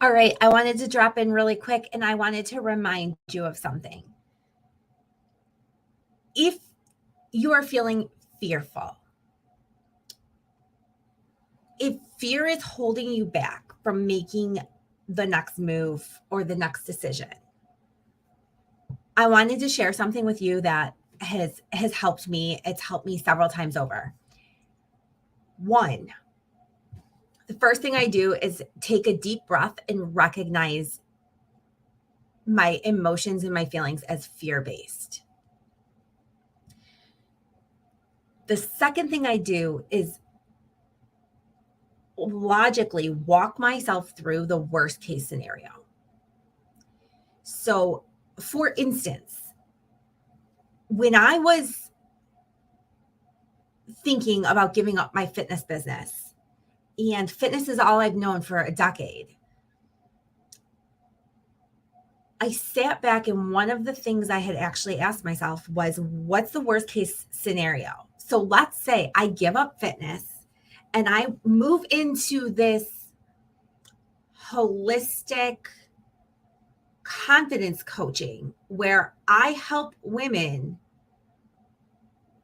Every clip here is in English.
All right, I wanted to drop in really quick and I wanted to remind you of something. If you are feeling fearful, if fear is holding you back from making the next move or the next decision, I wanted to share something with you that has helped me. It's helped me several times over. One, the first thing I do is take a deep breath and recognize my emotions and my feelings as fear-based. The second thing I do is logically walk myself through the worst case scenario. So, for instance, when I was thinking about giving up my fitness business, and fitness is all I've known for a decade, I sat back and one of the things I had actually asked myself was, what's the worst case scenario? So let's say I give up fitness and I move into this holistic confidence coaching where I help women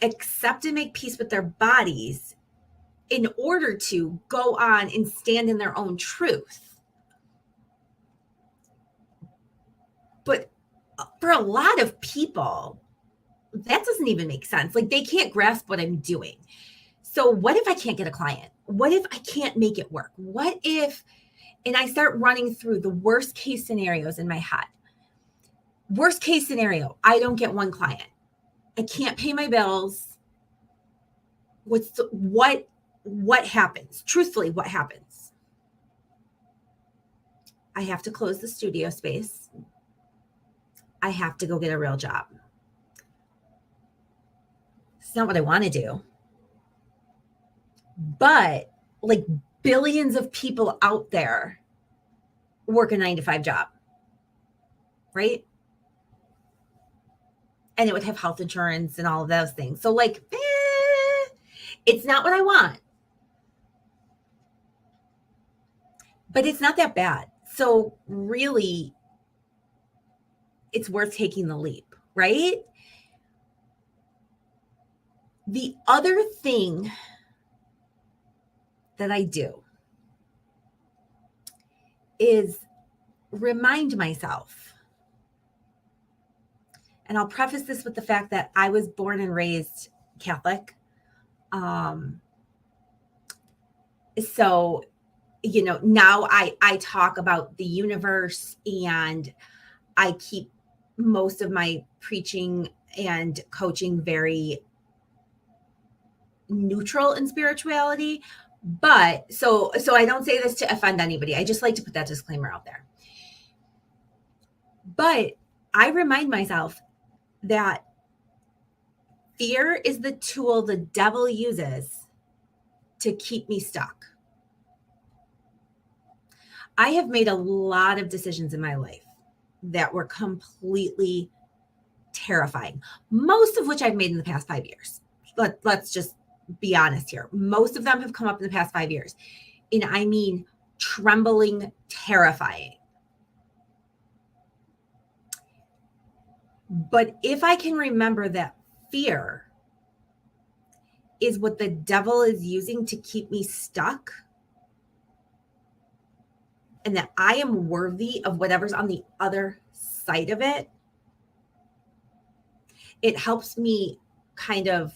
accept and make peace with their bodies in order to go on and stand in their own truth. But for a lot of people, that doesn't even make sense. Like, they can't grasp what I'm doing. So what if I can't get a client? What if I can't make it work? What if, and I start running through the worst case scenarios in my head. Worst case scenario, I don't get one client. I can't pay my bills. What happens? Truthfully, what happens? I have to close the studio space. I have to go get a real job. It's not what I want to do. But like billions of people out there work a 9-to-5 job, right? And it would have health insurance and all of those things. So like, it's not what I want. But it's not that bad. So really, it's worth taking the leap, right? The other thing that I do is remind myself, and I'll preface this with the fact that I was born and raised Catholic. So, now I talk about the universe, and I keep most of my preaching and coaching very neutral in spirituality. But so I don't say this to offend anybody. I just like to put that disclaimer out there. But I remind myself that fear is the tool the devil uses to keep me stuck. I have made a lot of decisions in my life that were completely terrifying, most of which I've made in the past 5 years. Let's just be honest here. Most of them have come up in the past 5 years. And I mean, trembling, terrifying. But if I can remember that fear is what the devil is using to keep me stuck, and that I am worthy of whatever's on the other side of it, it helps me kind of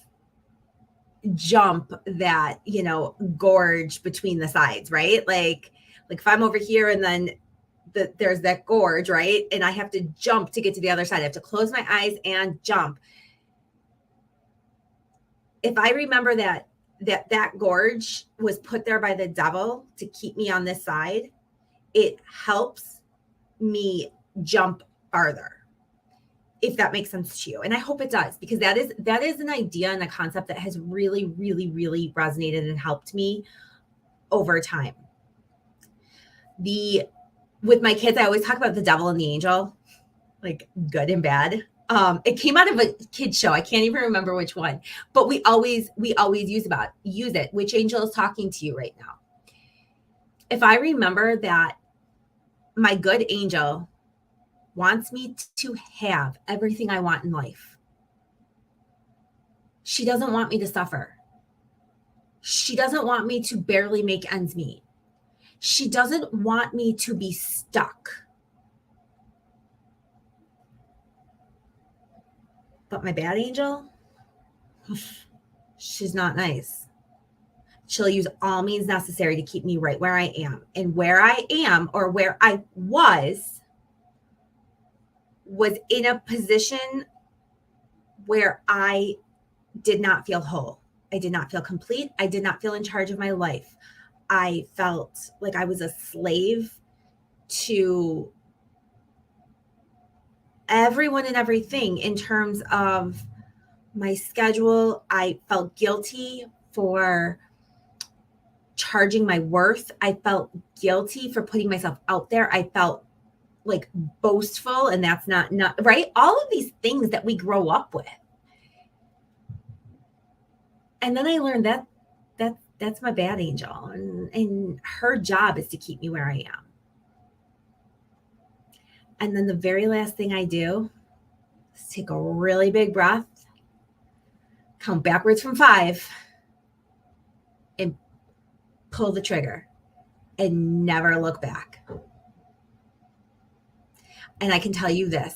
jump that, gorge between the sides, right? Like if I'm over here and then there's that gorge, right? And I have to jump to get to the other side. I have to close my eyes and jump. If I remember that gorge was put there by the devil to keep me on this side, it helps me jump farther, if that makes sense to you. And I hope it does, because that is an idea and a concept that has really, really, really resonated and helped me over time. With my kids, I always talk about the devil and the angel, like good and bad. It came out of a kid's show. I can't even remember which one, but we always use it. Which angel is talking to you right now? If I remember that my good angel wants me to have everything I want in life. She doesn't want me to suffer. She doesn't want me to barely make ends meet. She doesn't want me to be stuck. But my bad angel, she's not nice. She'll use all means necessary to keep me right where I am. And where I am, or where I was in a position where I did not feel whole. I did not feel complete. I did not feel in charge of my life. I felt like I was a slave to everyone and everything in terms of my schedule. I felt guilty for charging my worth. I felt guilty for putting myself out there. I felt like boastful, and that's not right. All of these things that we grow up with. And then I learned that that's my bad angel, and her job is to keep me where I am. And then the very last thing I do is take a really big breath, count backwards from 5, and pull the trigger and never look back. And I can tell you this.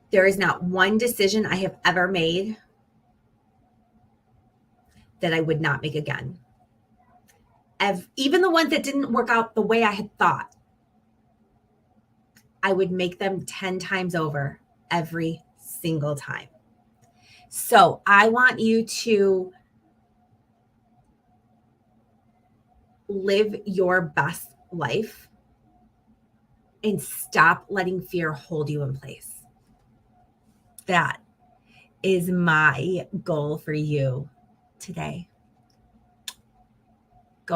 There is not one decision I have ever made that I would not make again. Even the ones that didn't work out the way I had thought, I would make them 10 times over every single time. So I want you to live your best life and stop letting fear hold you in place. That is my goal for you today.